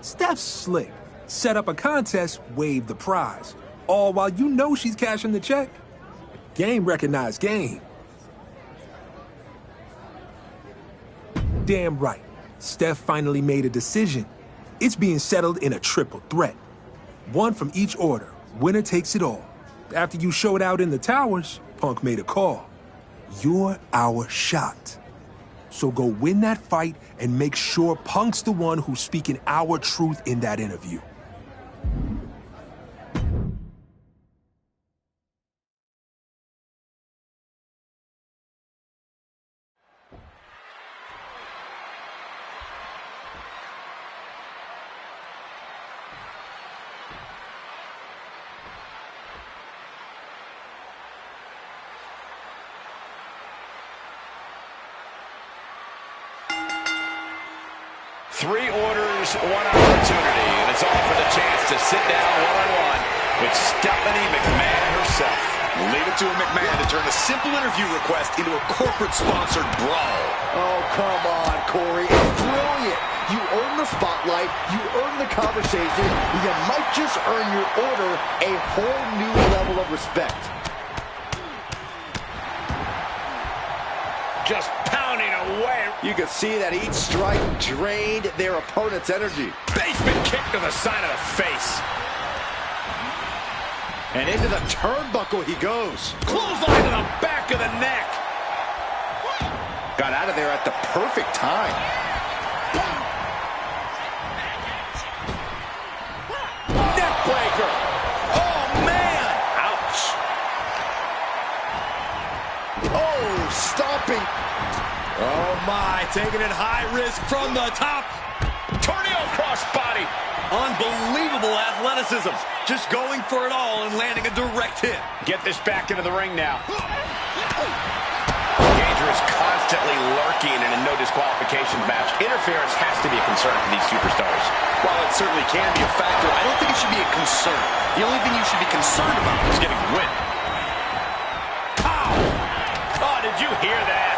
Steph's slick. Set up a contest, wave the prize. All while you know she's cashing the check. Game recognized game. Damn right. Steph finally made a decision. It's being settled in a triple threat. One from each order. Winner takes it all. After you showed out in the towers, Punk made a call. You're our shot. So go win that fight and make sure Punk's the one who's speaking our truth in that interview. Three orders, one opportunity, and it's all for the chance to sit down one-on-one with Stephanie McMahon herself. Leave it to a McMahon to turn a simple interview request into a corporate-sponsored brawl. Oh, come on, Corey. It's brilliant. You earn the spotlight, you earn the conversation, you might just earn your order a whole new level of respect. Just pounding away. You can see that each strike drained their opponent's energy. Basement kick to the side of the face. And into the turnbuckle he goes. Clothesline to the back of the neck. Got out of there at the perfect time. Neckbreaker. Oh, man. Ouch. Oh, stomping. Oh, my. Taking it high risk from the top. Tornado crossbody. Unbelievable athleticism. Just going for it all and landing a direct hit. Get this back into the ring now. Dangerous, constantly lurking in a no disqualification match. Interference has to be a concern for these superstars. While it certainly can be a factor, I don't think it should be a concern. The only thing you should be concerned about is getting win. Pow! Oh, did you hear that?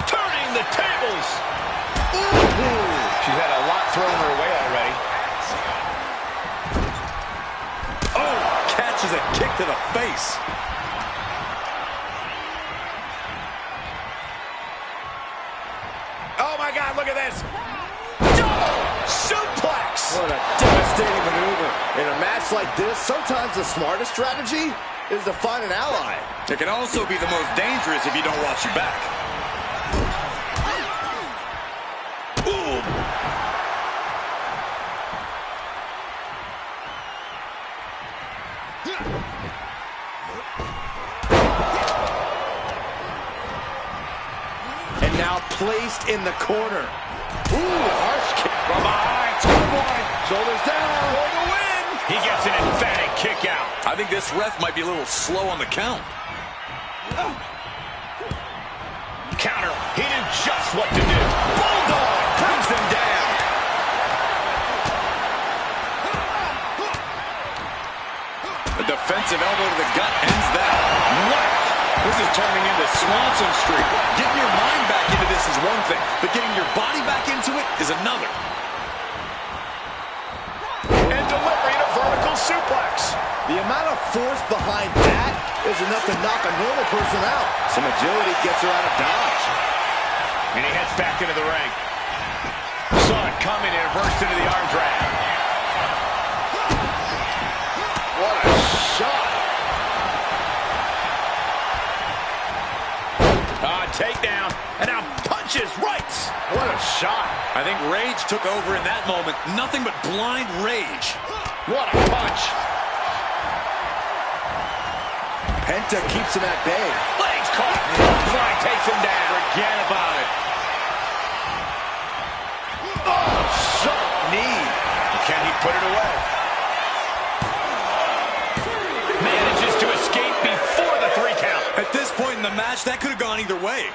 Turning the tables. Ooh. She's had a lot thrown her way already. Oh, catches a kick to the face. Oh, my God, look at this. Double suplex. What a devastating maneuver. In a match like this, sometimes the smartest strategy is to find an ally. It can also be the most dangerous if you don't watch your back. Ooh. And now placed in the corner. Ooh, harsh kick. From behind, 2 point. Shoulders down. For the win. He gets an emphatic kick out. I think this ref might be a little slow on the count. Counter. He knew just what to do. Bulldog brings them down. A defensive elbow to the gut ends that. What? This is turning into Swanson Street. Getting your mind back into this is one thing, but getting your body back into it is another. And delivering a vertical suplex. The amount of force behind that is enough to knock a normal person out. Some agility gets her out of dodge. And he heads back into the ring. Saw it coming and burst into the arm drag. What a shot. Takedown. And now punches right. What a shot. I think rage took over in that moment. Nothing but blind rage. What a punch. Penta keeps him at bay. Legs caught. Line takes him down. Forget about it. Oh, sharp knee. Can he put it away? Manages to escape before the 3 count. At this point in the match, that could have gone either way.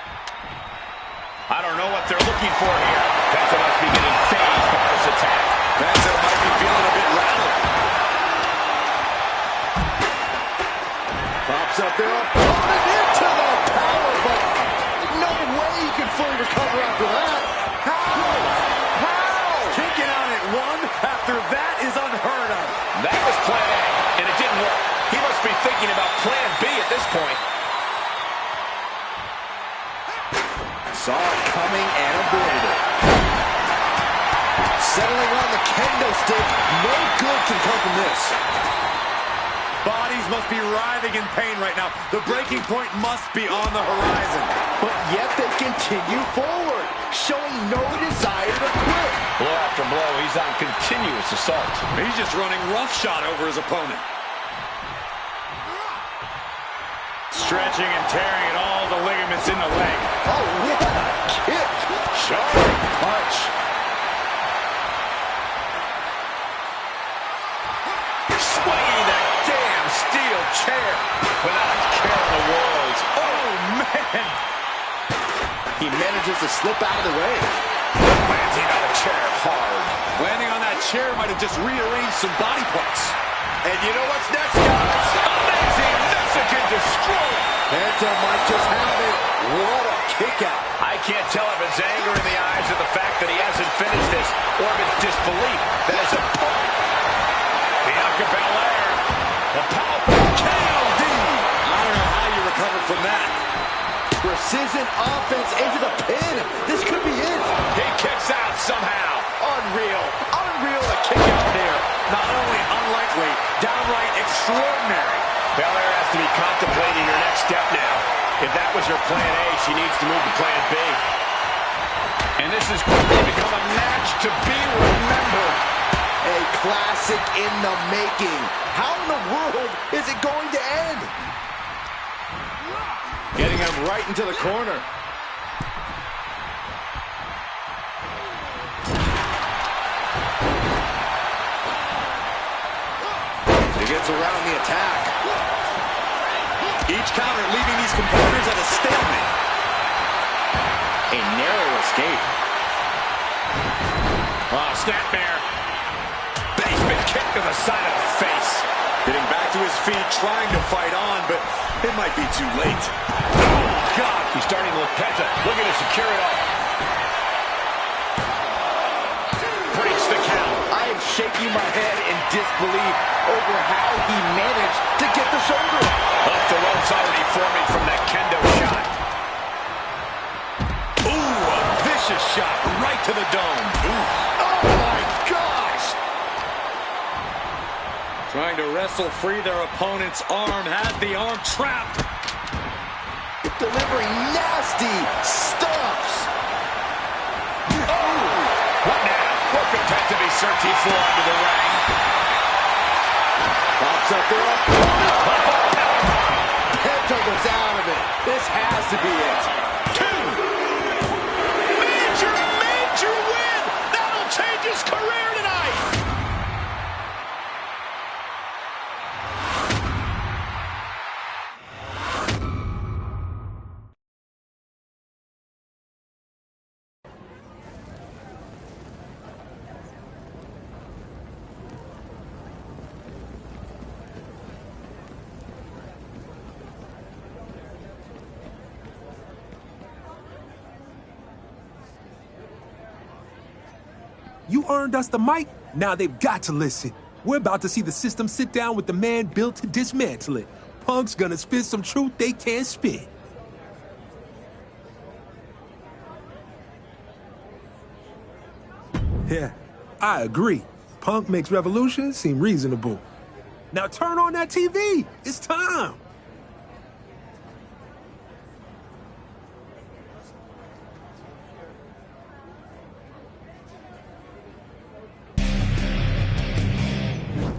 I don't know what they're looking for here. Penta must be getting phased by this attack. Penta might be feeling a bit rattled. Pops up their opponent into the powerbomb. No way you can fully recover after that. How? thinking about plan B at this point. Saw it coming and avoided it. Settling on the kendo stick. No good can come from this. Bodies must be writhing in pain right now. The breaking point must be on the horizon. But yet they continue forward, showing no desire to quit. Blow after blow, he's on continuous assault. He's just running roughshod over his opponent. Stretching and tearing at all the ligaments in the leg. Oh, what a kick. Sharp punch. Swinging that damn steel chair without a care in the world. Oh, man. He manages to slip out of the way. Landing on a chair hard. Landing on that chair might have just rearranged some body parts. And you know what's next, guys? Amazing Mexican destroyer. Penta might just have it. What a kick out. I can't tell if it's anger in the eyes of the fact that he hasn't finished this, or if it's disbelief that his opponent. Bianca Belair, the powerful KOD. I don't know how you recover from that. Precision offense into the pin. This could be it. He kicks out somehow. Unreal. Unreal to kick out there. Not only unlikely, downright extraordinary. Belair has to be contemplating her next step now. If that was her plan A, she needs to move to plan B. And this has quickly become a match to be remembered. A classic in the making. How in the world is it going to end? Getting him right into the corner. He gets around the attack. Each counter leaving these competitors at a stalemate. A narrow escape. Oh, snapmare. Basement kick to the side of the face. Getting back to his feet, trying to fight on, but it might be too late. Oh, God. He's starting to look Penta. Looking to secure it all. Breaks the count. I am shaking my head in disbelief over how he managed to get the shoulder. Off the ropes already forming from that kendo shot. Ooh, a vicious shot right to the dome. Ooh. Oh, my gosh. Trying to wrestle free their opponent's arm, has the arm trapped. Delivering nasty stomps. Oh! What now? What could Penta be searching for under the ring? Pops up their Penta was out of it. This has to be it. Two! Major, major win! That'll change his career tonight! You earned us the mic, now they've got to listen. We're about to see the system sit down with the man built to dismantle it. Punk's gonna spit some truth they can't spit. Yeah, I agree. Punk makes Revolution seem reasonable. Now turn on that TV. It's time.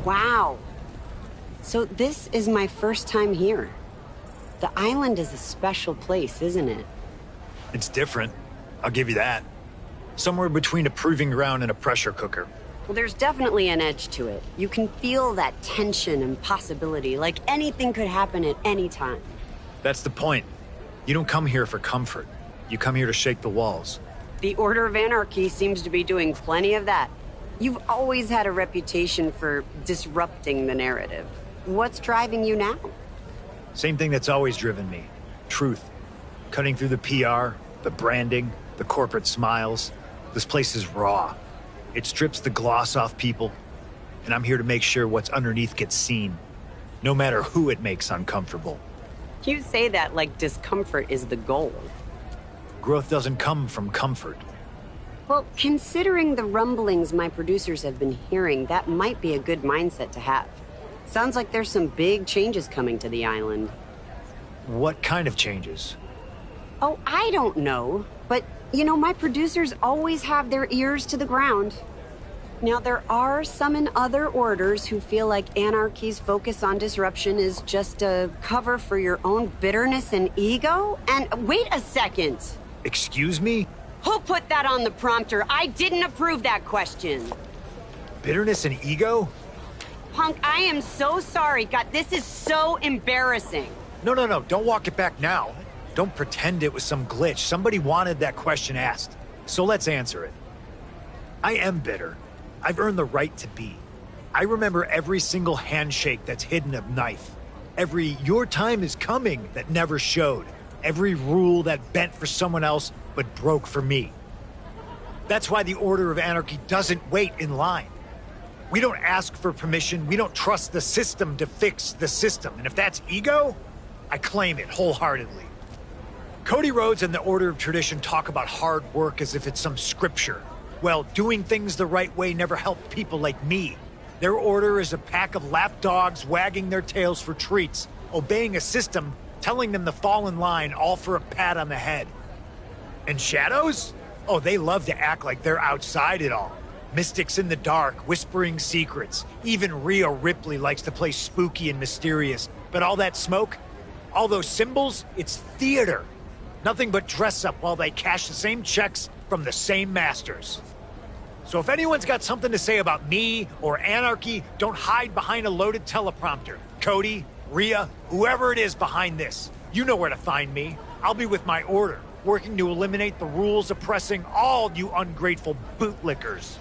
Wow. So this is my first time here. The island is a special place, isn't it? It's different. I'll give you that. Somewhere between a proving ground and a pressure cooker. Well, there's definitely an edge to it. You can feel that tension and possibility, like anything could happen at any time. That's the point. You don't come here for comfort. You come here to shake the walls. The Order of Anarchy seems to be doing plenty of that. You've always had a reputation for disrupting the narrative. What's driving you now? Same thing that's always driven me. Truth. Cutting through the PR, the branding, the corporate smiles. This place is raw. It strips the gloss off people, and I'm here to make sure what's underneath gets seen. no matter who it makes uncomfortable. You say that like discomfort is the goal. Growth doesn't come from comfort. Well, considering the rumblings my producers have been hearing, that might be a good mindset to have. Sounds like there's some big changes coming to the island. What kind of changes? Oh, I don't know. But, you know, my producers always have their ears to the ground. Now, there are some in other orders who feel like Anarchy's focus on disruption is just a cover for your own bitterness and ego. And wait a second. Excuse me? Who put that on the prompter? I didn't approve that question. Bitterness and ego? Punk, I am so sorry. God, this is so embarrassing. No, don't walk it back now. Don't pretend it was some glitch. Somebody wanted that question asked. So let's answer it. I am bitter. I've earned the right to be. I remember every single handshake that's hidden a knife. Every "your time is coming" that never showed. Every rule that bent for someone else but broke for me. That's why the Order of Anarchy doesn't wait in line. We don't ask for permission. We don't trust the system to fix the system. And if that's ego, I claim it wholeheartedly. Cody Rhodes and the Order of Tradition talk about hard work as if it's some scripture. Well, doing things the right way never helped people like me. Their order is a pack of lapdogs wagging their tails for treats, obeying a system telling them to fall in line, all for a pat on the head. And shadows? Oh, they love to act like they're outside it all. Mystics in the dark, whispering secrets. Even Rhea Ripley likes to play spooky and mysterious. But all that smoke, all those symbols, it's theater. Nothing but dress up while they cash the same checks from the same masters. So if anyone's got something to say about me or Anarchy, don't hide behind a loaded teleprompter. Cody, Rhea, whoever it is behind this, you know where to find me. I'll be with my order, working to eliminate the rules oppressing all you ungrateful bootlickers.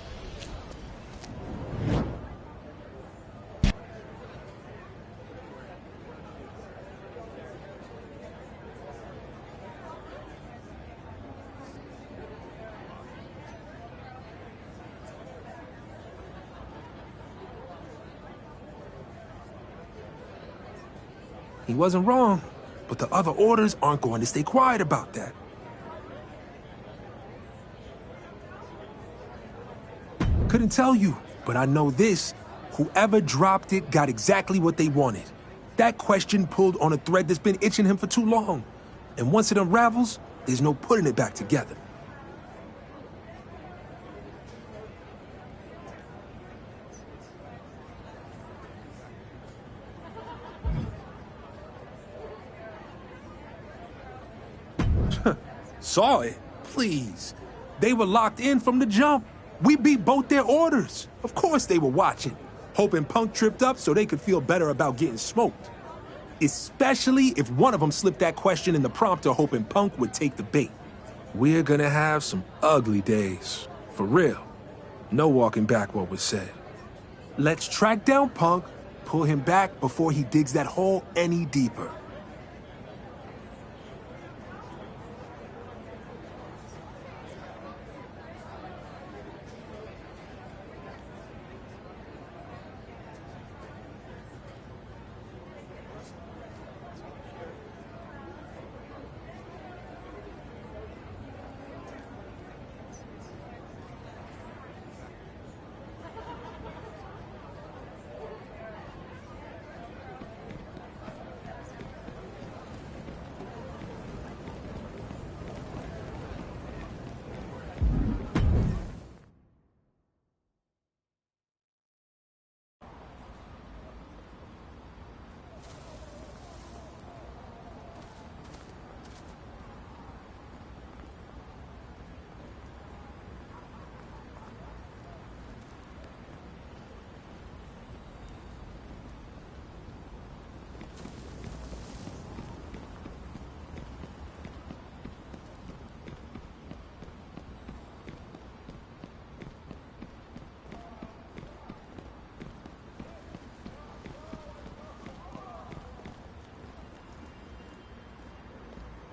He wasn't wrong, but the other orders aren't going to stay quiet about that. Couldn't tell you, but I know this. Whoever dropped it got exactly what they wanted. That question pulled on a thread that's been itching him for too long. And once it unravels, there's no putting it back together. Saw it? Please. They were locked in from the jump. We beat both their orders. Of course they were watching, hoping Punk tripped up so they could feel better about getting smoked. Especially if one of them slipped that question in the prompter hoping Punk would take the bait. We're gonna have some ugly days. For real. No walking back what was said. Let's track down Punk, pull him back before he digs that hole any deeper.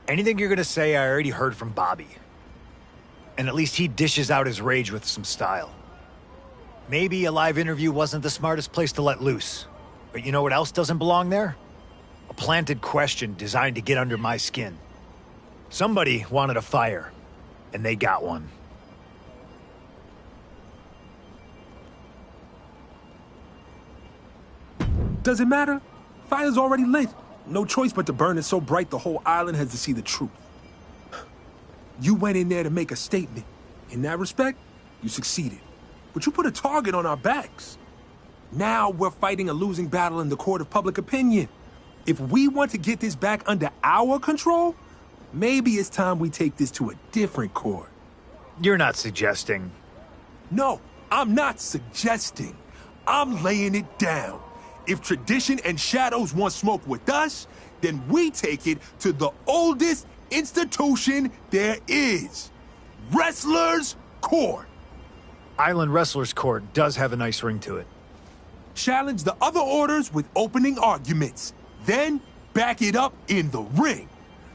Anything you're gonna say, I already heard from Bobby. And at least he dishes out his rage with some style. Maybe a live interview wasn't the smartest place to let loose. But you know what else doesn't belong there? A planted question designed to get under my skin. Somebody wanted a fire, and they got one. Does it matter? Fire's already lit. No choice but to burn it so bright the whole island has to see the truth. You went in there to make a statement. In that respect, you succeeded. But you put a target on our backs. Now we're fighting a losing battle in the court of public opinion. If we want to get this back under our control, maybe it's time we take this to a different court. You're not suggesting... No, I'm not suggesting. I'm laying it down. If tradition and shadows want smoke with us, then we take it to the oldest institution there is. Wrestlers' Court. Island Wrestlers Court does have a nice ring to it. Challenge the other orders with opening arguments. Then back it up in the ring.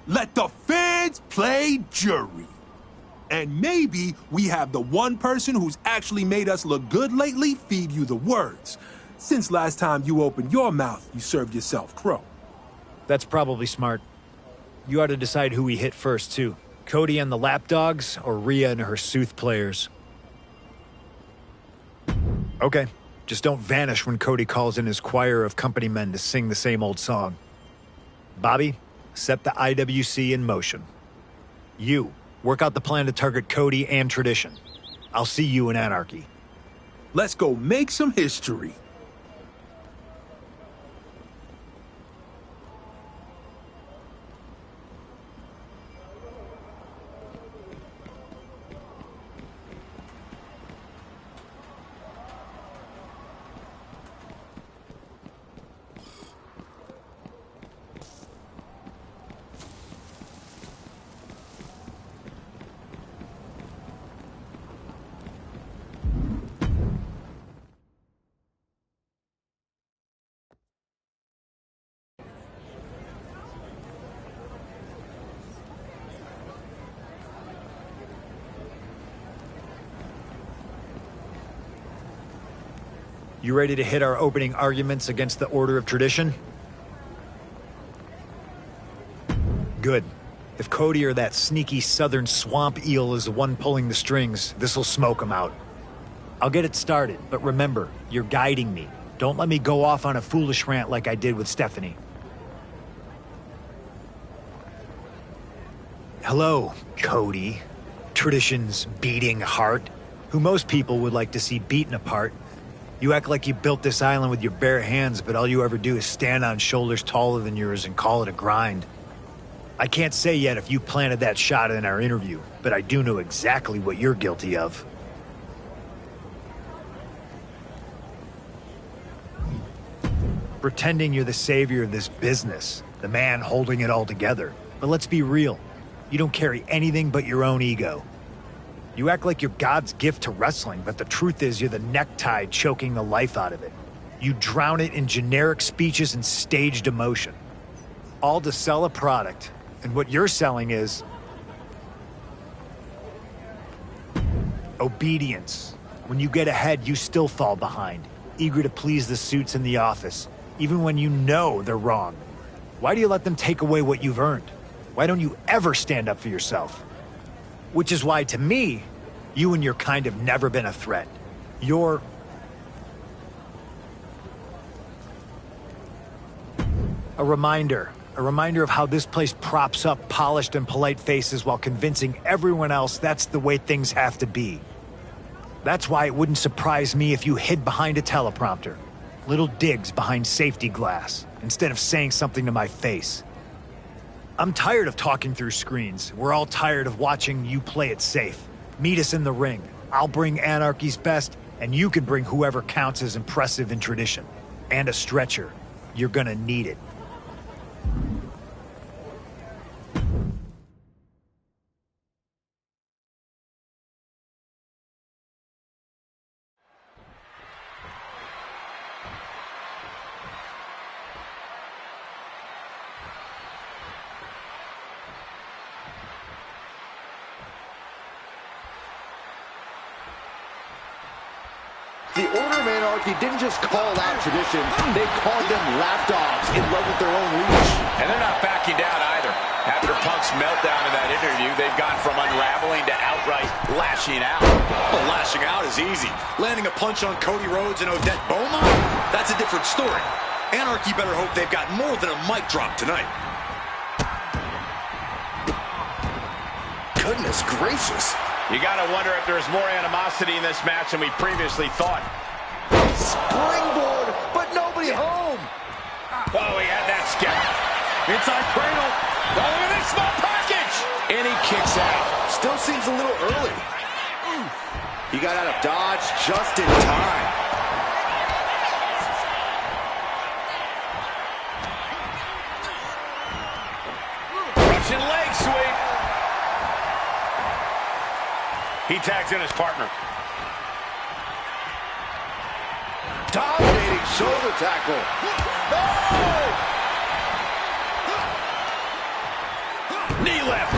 Let the fans play jury. And maybe we have the one person who's actually made us look good lately feed you the words. Since last time you opened your mouth, you served yourself crow. That's probably smart. You ought to decide who we hit first, too. Cody and the lapdogs, or Rhea and her sooth players. Okay. Just don't vanish when Cody calls in his choir of company men to sing the same old song. Bobby, set the IWC in motion. You, work out the plan to target Cody and Tradition. I'll see you in Anarchy. Let's go make some history. You ready to hit our opening arguments against the Order of Tradition? Good. If Cody or that sneaky southern swamp eel is the one pulling the strings, this'll smoke him out. I'll get it started, but remember, you're guiding me. Don't let me go off on a foolish rant like I did with Stephanie. Hello, Cody. Tradition's beating heart, who most people would like to see beaten apart. You act like you built this island with your bare hands, but all you ever do is stand on shoulders taller than yours and call it a grind. I can't say yet if you planted that shot in our interview, but I do know exactly what you're guilty of. Pretending you're the savior of this business, the man holding it all together. But let's be real, you don't carry anything but your own ego. You act like you're God's gift to wrestling, but the truth is you're the necktie choking the life out of it. You drown it in generic speeches and staged emotion. All to sell a product, and what you're selling is... obedience. When you get ahead, you still fall behind, eager to please the suits in the office, even when you know they're wrong. Why do you let them take away what you've earned? Why don't you ever stand up for yourself? Which is why, to me, you and your kind have never been a threat. You're... a reminder of how this place props up polished and polite faces while convincing everyone else that's the way things have to be. That's why it wouldn't surprise me if you hid behind a teleprompter. Little digs behind safety glass, instead of saying something to my face. I'm tired of talking through screens. We're all tired of watching you play it safe. Meet us in the ring. I'll bring Anarchy's best, and you can bring whoever counts as impressive in Tradition. And a stretcher. You're gonna need it. The Order of Anarchy didn't just call out tradition, they called them lapdogs in love with their own reach. And they're not backing down either. After Punk's meltdown in that interview, they've gone from unraveling to outright lashing out. Well, lashing out is easy. Landing a punch on Cody Rhodes and Odette Beaumont? That's a different story. Anarchy better hope they've got more than a mic drop tonight. Goodness gracious. You gotta wonder if there's more animosity in this match than we previously thought. Springboard, but nobody home. Oh, he had that scalp. Inside cradle. Oh, look at this small package. And he kicks out. Still seems a little early. He got out of dodge just in time. Russian leg sweep. He tags in his partner. Dominating shoulder tackle. Oh! Knee left.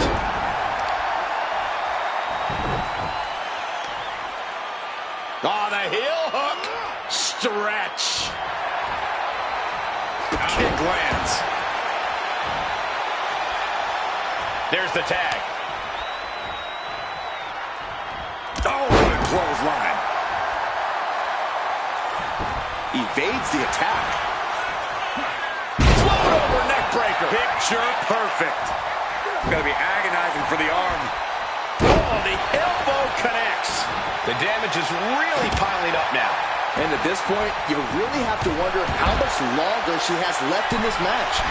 Oh, the heel hook. Stretch. Kick lands. There's the tag. Oh, what a clothesline. Evades the attack. Float over neck breaker. Picture perfect. Gotta be agonizing for the arm. Oh, the elbow connects. The damage is really piling up now. And at this point, you really have to wonder how much longer she has left in this match.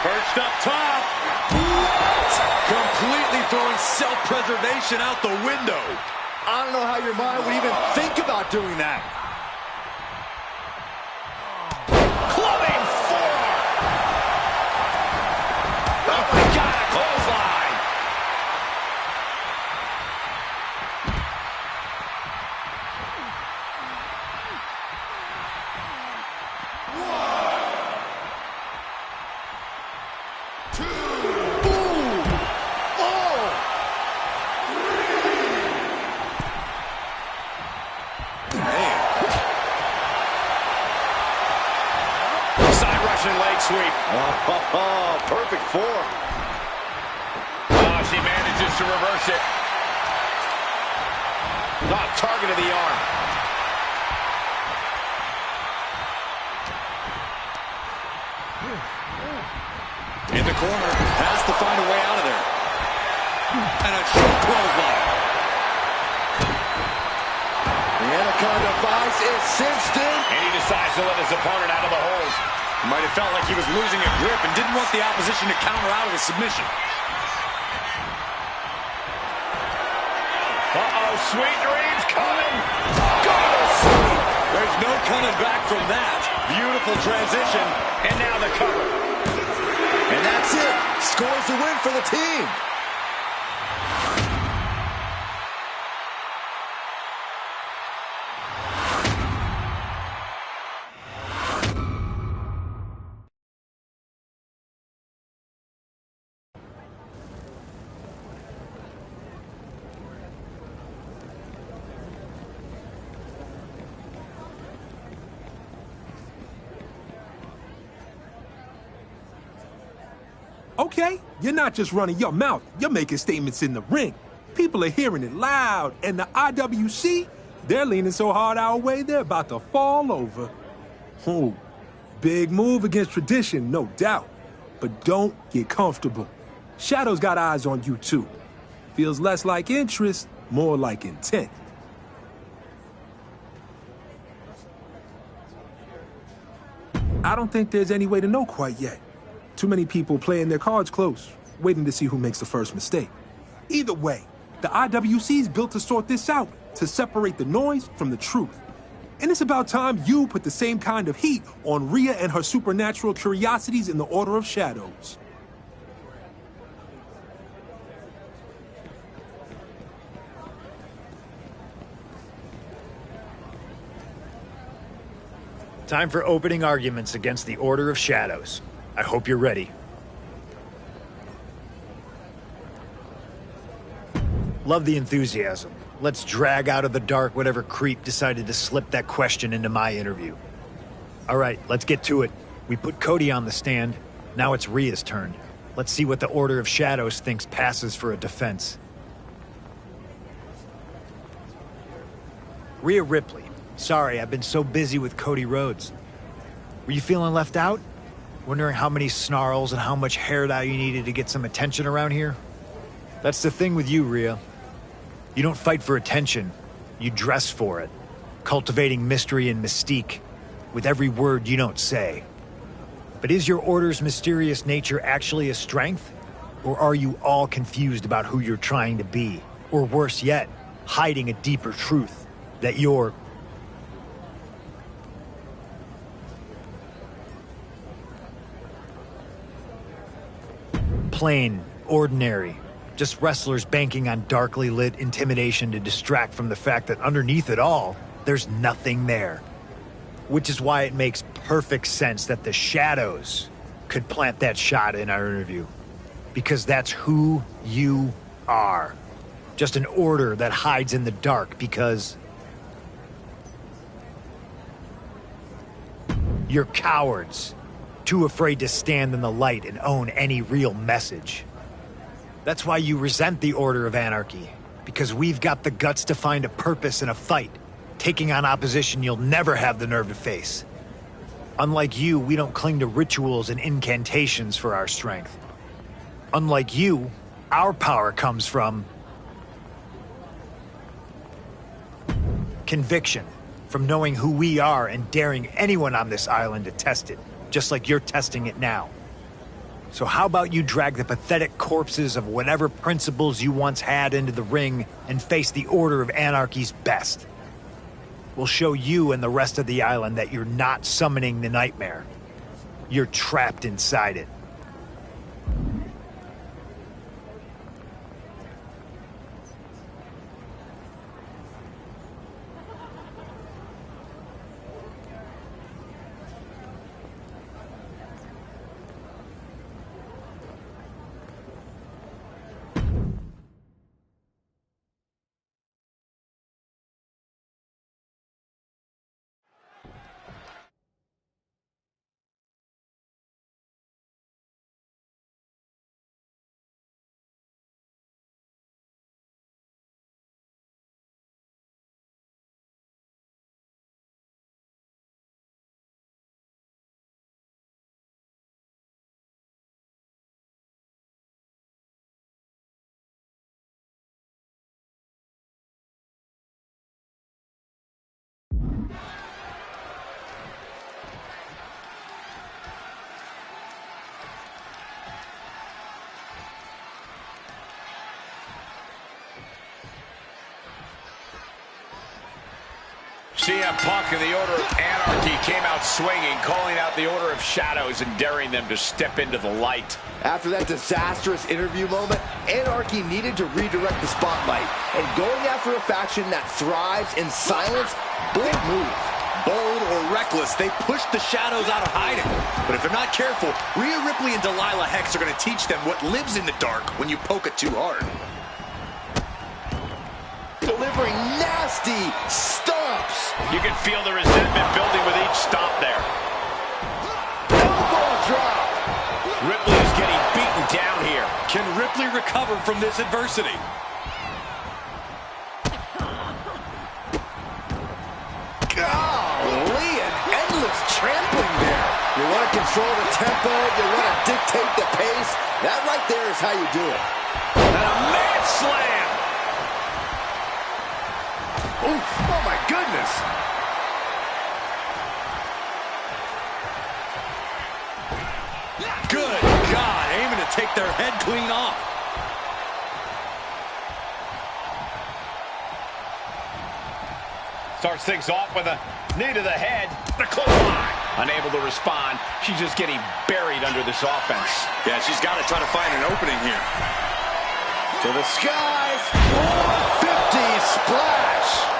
Perched up top. What? Completely throwing self-preservation out the window. I don't know how your mind would even think about doing that. Clubbing forearm. Oh my God, a clothesline. Leg sweep. Oh, perfect form. Oh, she manages to reverse it. Oh, target of the arm. In the corner. Has to find a way out of there. And a short clothesline. The Anaconda Vice is cinched in. And he decides to let his opponent out of the hold. Might have felt like he was losing a grip and didn't want the opposition to counter out of the submission. Uh-oh, sweet dreams coming. Go to sleep. There's no coming back from that. Beautiful transition. And now the cover. And that's it. Scores the win for the team. Okay, you're not just running your mouth, you're making statements in the ring. People are hearing it loud, and the IWC, they're leaning so hard our way, they're about to fall over. Ooh, big move against tradition, no doubt. But don't get comfortable. Shadow's got eyes on you, too. Feels less like interest, more like intent. I don't think there's any way to know quite yet. Too many people playing their cards close, waiting to see who makes the first mistake. Either way, the IWC's built to sort this out, to separate the noise from the truth. And it's about time you put the same kind of heat on Rhea and her supernatural curiosities in the Order of Shadows. Time for opening arguments against the Order of Shadows. I hope you're ready. Love the enthusiasm. Let's drag out of the dark whatever creep decided to slip that question into my interview. All right, let's get to it. We put Cody on the stand. Now it's Rhea's turn. Let's see what the Order of Shadows thinks passes for a defense. Rhea Ripley. Sorry, I've been so busy with Cody Rhodes. Were you feeling left out? Wondering how many snarls and how much hair dye you needed to get some attention around here? That's the thing with you, Rhea. You don't fight for attention. You dress for it, cultivating mystery and mystique with every word you don't say. But is your Order's mysterious nature actually a strength? Or are you all confused about who you're trying to be? Or worse yet, hiding a deeper truth that you're... plain, ordinary. Just wrestlers banking on darkly lit intimidation to distract from the fact that underneath it all, there's nothing there. Which is why it makes perfect sense that the Shadows could plant that shot in our interview. Because that's who you are. Just an order that hides in the dark because... you're cowards. Too afraid to stand in the light and own any real message. That's why you resent the Order of Anarchy. Because we've got the guts to find a purpose in a fight. Taking on opposition you'll never have the nerve to face. Unlike you, we don't cling to rituals and incantations for our strength. Unlike you, our power comes from... conviction. From knowing who we are and daring anyone on this island to test it. Just like you're testing it now. So how about you drag the pathetic corpses of whatever principles you once had into the ring and face the Order of Anarchy's best? We'll show you and the rest of the island that you're not summoning the nightmare. You're trapped inside it. CM Punk and the Order of Anarchy came out swinging, calling out the Order of Shadows and daring them to step into the light. After that disastrous interview moment, Anarchy needed to redirect the spotlight. And going after a faction that thrives in silence, bold move. Bold or reckless, they pushed the Shadows out of hiding. But if they're not careful, Rhea Ripley and Delilah Hex are going to teach them what lives in the dark when you poke it too hard. Delivering nasty stomps. You can feel the resentment building with each stomp there. Elbow drop. Ripley is getting beaten down here. Can Ripley recover from this adversity? Golly, an endless trampling there. You want to control the tempo, you want to dictate the pace. That right there is how you do it. And a mad slam. Oof, oh my goodness. Good God, aiming to take their head clean off. Starts things off with a knee to the head. The clothesline. Unable to respond. She's just getting buried under this offense. Yeah, she's got to try to find an opening here. To the skies. 450 splash.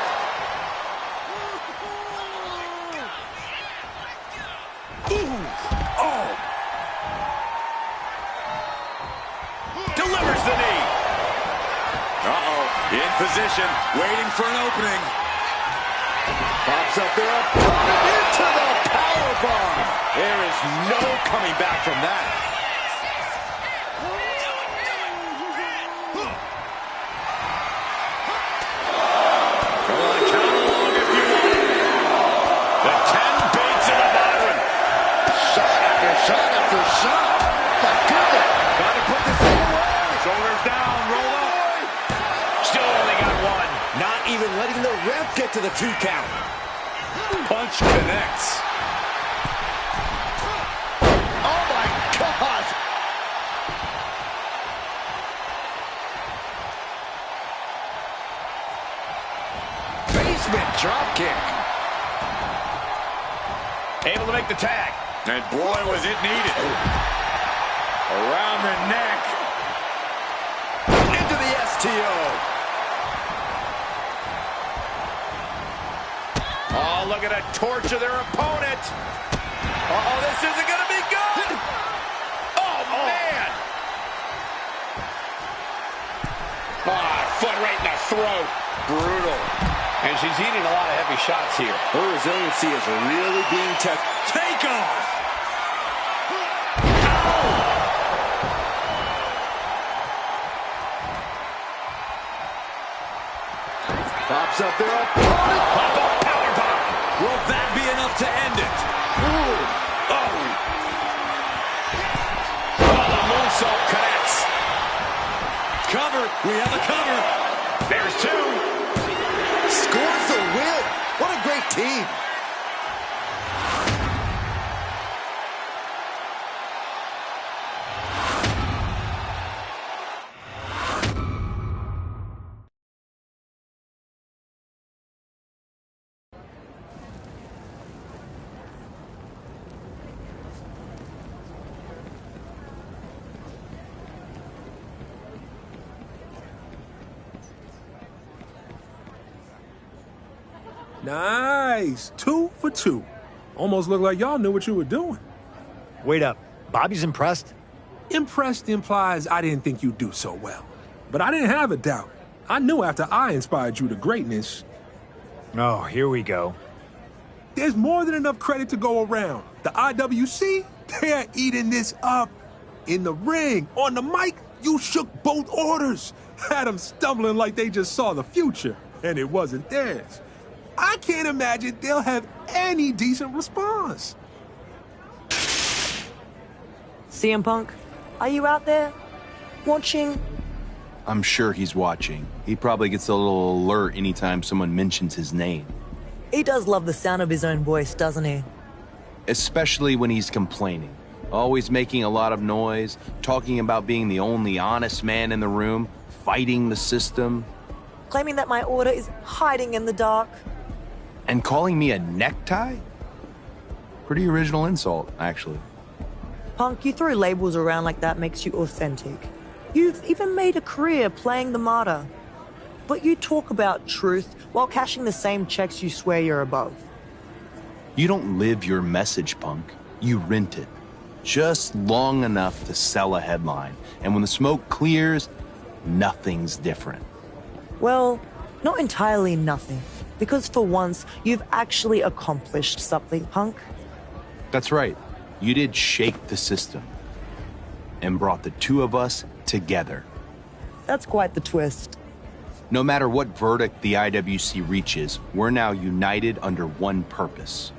Ooh. Oh. Delivers the knee. Uh-oh. In position, waiting for an opening. Pops up their opponent into the powerbomb. There is no coming back from that. Come on, count along if you want. The 10 beats of the modern. Shot after shot after shot. My goodness. Got to put this thing away. Shoulders down, roll up. Still only got one. Not even letting the ref get to the 2 count. Punch connects. Oh my God. Basement drop kick. Able to make the tag. And boy, was it needed. Around the neck. Into the STO. Oh, look at a torch of their opponent. Uh-oh, this isn't going to be good. Oh, man. Foot right in the throat. Brutal. And she's eating a lot of heavy shots here. Her resiliency is really being tested. Take off. Pops up their opponent. Pop-up powerbomb. Will that be enough to end it? Oh. Oh, the moonsault connects. Cover. We have a cover. There's two. Scores the win. What a great team. Nice. 2 for 2. Almost looked like y'all knew what you were doing. Wait up. Bobby's impressed? Impressed implies I didn't think you'd do so well. But I didn't have a doubt. I knew after I inspired you to greatness. Oh, here we go. There's more than enough credit to go around. The IWC, they're eating this up. In the ring, on the mic, you shook both orders. Had them stumbling like they just saw the future, and it wasn't theirs. I can't imagine they'll have any decent response. CM Punk, are you out there? Watching? I'm sure he's watching. He probably gets a little alert anytime someone mentions his name. He does love the sound of his own voice, doesn't he? Especially when he's complaining. Always making a lot of noise, talking about being the only honest man in the room, fighting the system. Claiming that my order is hiding in the dark. And calling me a necktie? Pretty original insult, actually. Punk, you throw labels around like that makes you authentic. You've even made a career playing the martyr. But you talk about truth while cashing the same checks you swear you're above. You don't live your message, Punk. You rent it. Just long enough to sell a headline. And when the smoke clears, nothing's different. Well, not entirely nothing. Because for once, you've actually accomplished something, Punk. That's right. You did shake the system. And brought the two of us together. That's quite the twist. No matter what verdict the IWC reaches, we're now united under one purpose.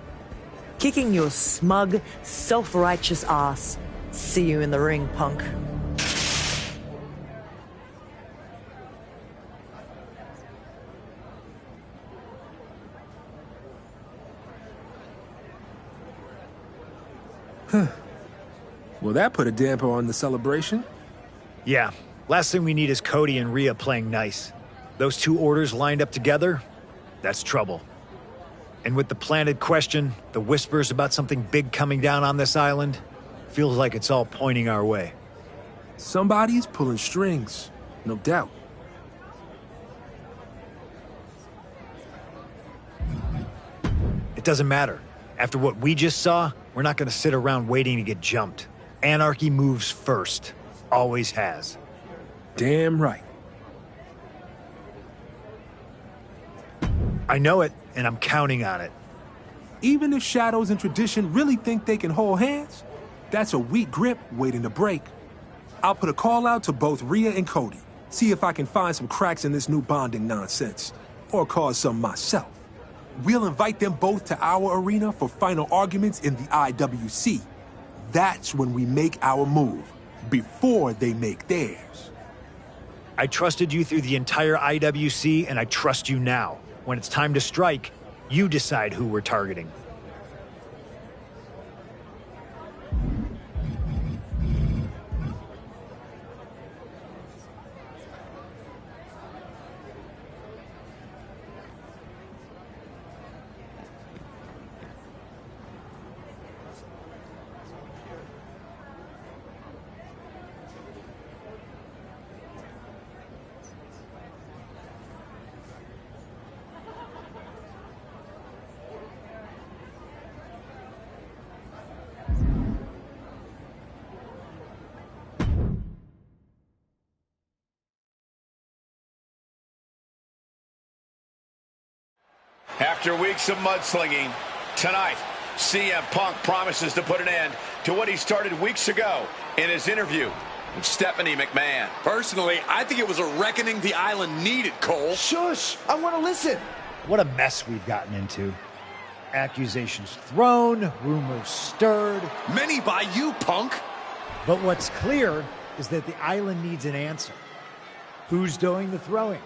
Kicking your smug, self-righteous ass. See you in the ring, Punk. Well, that put a damper on the celebration. Yeah, last thing we need is Cody and Rhea playing nice. Those two orders lined up together, that's trouble. And with the planted question, the whispers about something big coming down on this island, feels like it's all pointing our way. Somebody's pulling strings, no doubt. It doesn't matter. After what we just saw, we're not going to sit around waiting to get jumped. Anarchy moves first. Always has. Damn right. I know it, and I'm counting on it. Even if Shadows and Tradition really think they can hold hands, that's a weak grip waiting to break. I'll put a call out to both Rhea and Cody, see if I can find some cracks in this new bonding nonsense, or cause some myself. We'll invite them both to our arena for final arguments in the IWC. That's when we make our move, before they make theirs. I trusted you through the entire IWC, and I trust you now. When it's time to strike, you decide who we're targeting. After weeks of mudslinging, tonight, CM Punk promises to put an end to what he started weeks ago in his interview with Stephanie McMahon. Personally, I think it was a reckoning the island needed, Cole. Shush! I want to listen. What a mess we've gotten into. Accusations thrown, rumors stirred. Many by you, Punk. But what's clear is that the island needs an answer. Who's doing the throwing?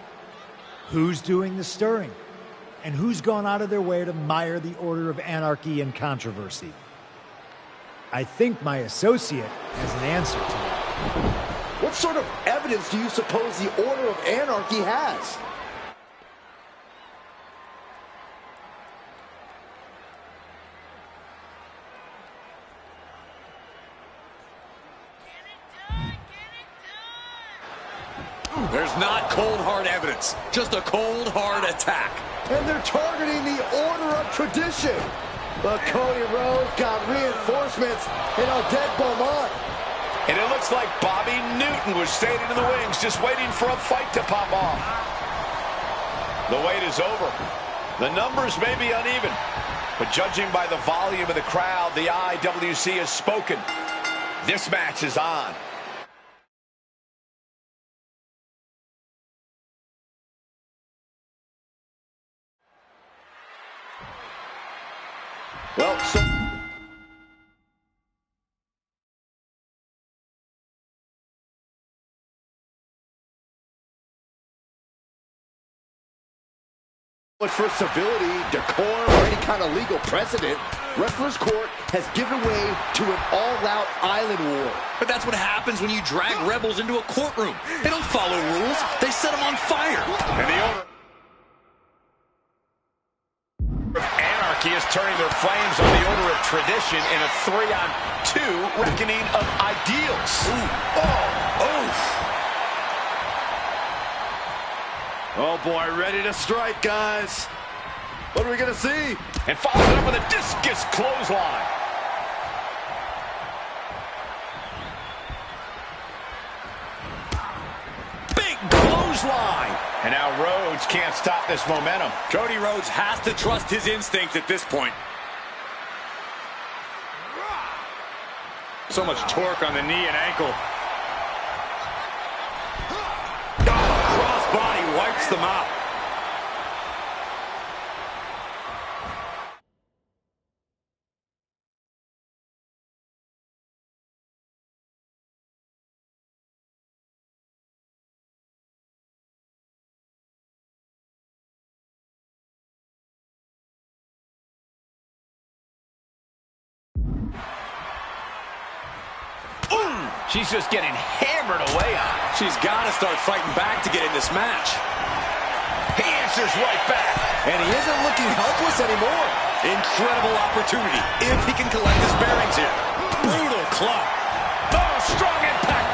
Who's doing the stirring? And who's gone out of their way to mire the Order of Anarchy and controversy? I think my associate has an answer to that. What sort of evidence do you suppose the Order of Anarchy has? There's not cold, hard evidence. Just a cold, hard attack. And they're targeting the Order of Tradition. But Cody Rhodes got reinforcements in Odette Beaumont. And it looks like Bobby Newton was standing in the wings just waiting for a fight to pop off. The wait is over. The numbers may be uneven, but judging by the volume of the crowd, the IWC has spoken. This match is on. Well, for civility, decorum, or any kind of legal precedent, Wrestler's Court has given way to an all-out island war. But that's what happens when you drag rebels into a courtroom. They don't follow rules. They set them on fire. And the Order of Anarchy is turning their flames on the Order of Tradition in a 3-on-2 reckoning of ideals. Oh boy, ready to strike, guys. What are we gonna see? And follows it up with a discus clothesline. Big clothesline. And now Rhodes can't stop this momentum. Cody Rhodes has to trust his instincts at this point. So much torque on the knee and ankle. Crossbody wipes them out. She's just getting hammered away on. She's got to start fighting back to get in this match. He answers right back. And he isn't looking helpless anymore. Incredible opportunity if he can collect his bearings here. Brutal club. Oh, strong impact.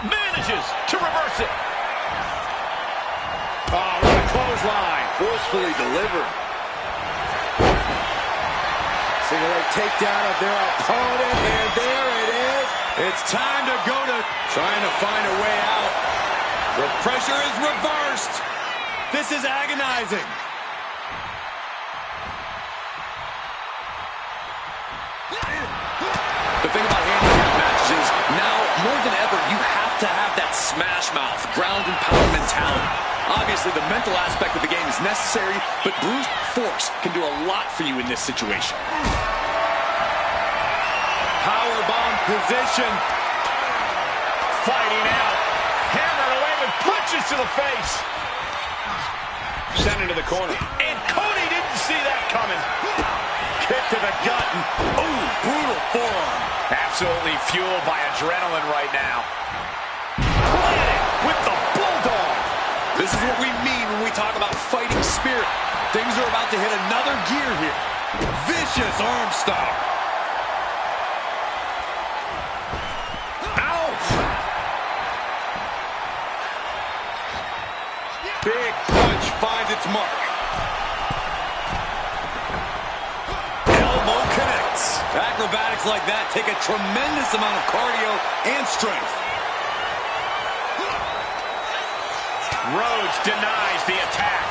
Manages to reverse it. Oh, what a clothesline. Forcefully delivered. Single leg takedown of their opponent, and there it is. It's time to go to trying to find a way out. The pressure is reversed. This is agonizing. The thing about handicap matches is now, more than ever, you have to have that smash mouth, ground and pound mentality. Obviously, the mental aspect of the game is necessary, but brute force can do a lot for you in this situation. Powerbomb position. Fighting out. Hammered away with punches to the face. Sent into the corner. And Cody didn't see that coming. Kick to the gut. Ooh, brutal forearm. Absolutely fueled by adrenaline right now. Planted with the bulldog. This is what we mean when we talk about fighting spirit. Things are about to hit another gear here. Vicious arm stomp. Ouch! Big punch finds its mark. Elbow connects. Acrobatics like that take a tremendous amount of cardio and strength. Rhodes denies the attack.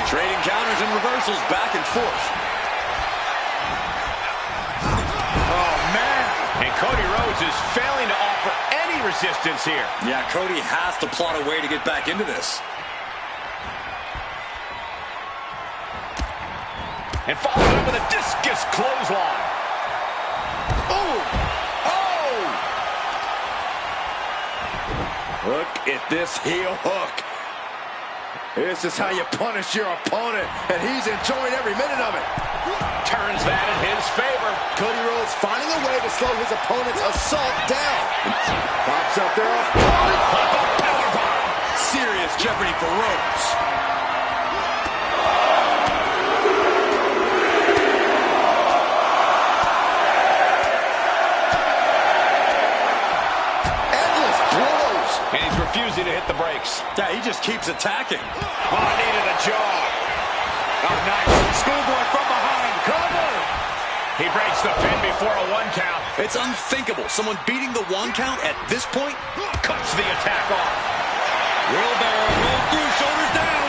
Trading counters and reversals back and forth. Oh, man. And Cody Rhodes is failing to offer any resistance here. Yeah, Cody has to plot a way to get back into this. And followed up with a discus clothesline. Oh! Oh! Look at this heel hook. This is how you punish your opponent, and he's enjoying every minute of it. Turns that in his favor. Cody Rhodes finding a way to slow his opponent's assault down. Pops up there. Powerbomb. Serious jeopardy for Rhodes. Endless blows. And he's refusing to hit the brakes. Yeah, he just keeps attacking. Oh, needed a jaw. Oh, nice. Schoolboy from behind. Cover. He breaks the pin before a 1 count. It's unthinkable. Someone beating the 1 count at this point. Cuts the attack off. Wheelbarrow rolls through, shoulders down.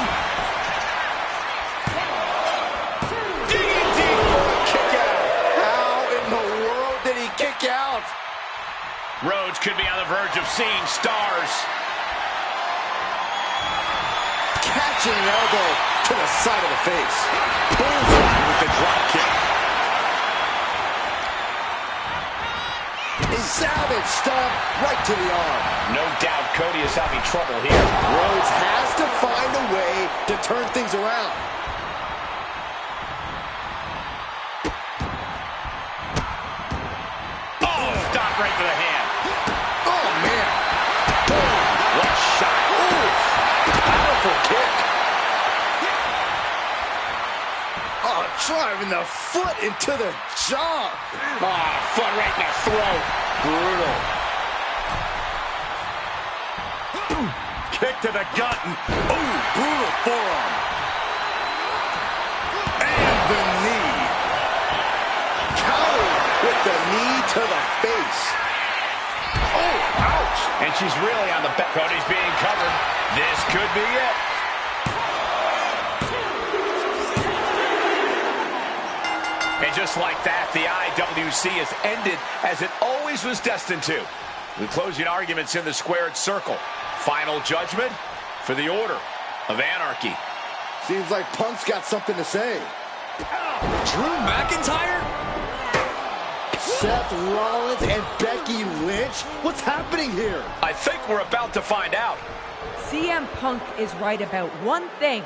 Digging deep for a kick out. How in the world did he kick out? Rhodes could be on the verge of seeing stars. Catching an elbow to the side of the face. Bullseye with the drop kick. A savage stomp right to the arm. No doubt Cody is having trouble here. Rhodes has to find a way to turn things around. Oh, stop right to the hand. Oh, man. What shot. Ooh. Powerful kick. Oh, driving the foot into the jaw. Oh, foot right in the throat. Brutal. Kick to the gut. Ooh, brutal forearm. And the knee. Countered with the knee to the face. Oh, ouch. And she's really on the back. Cody's being covered. This could be it. And just like that, the IWC has ended as it always was destined to. The closing arguments in the squared circle. Final judgment for the Order of Anarchy. Seems like Punk's got something to say. Drew McIntyre? Seth Rollins and Becky Lynch? What's happening here? I think we're about to find out. CM Punk is right about one thing.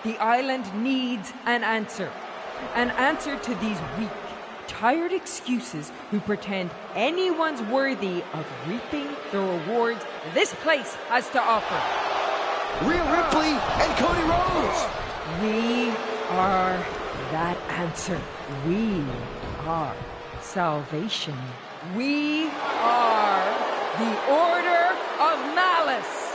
The island needs an answer. An answer to these weak, tired excuses who pretend anyone's worthy of reaping the rewards this place has to offer. Rhea Ripley and Cody Rhodes. We are that answer. We are salvation. We are the Order of Malice.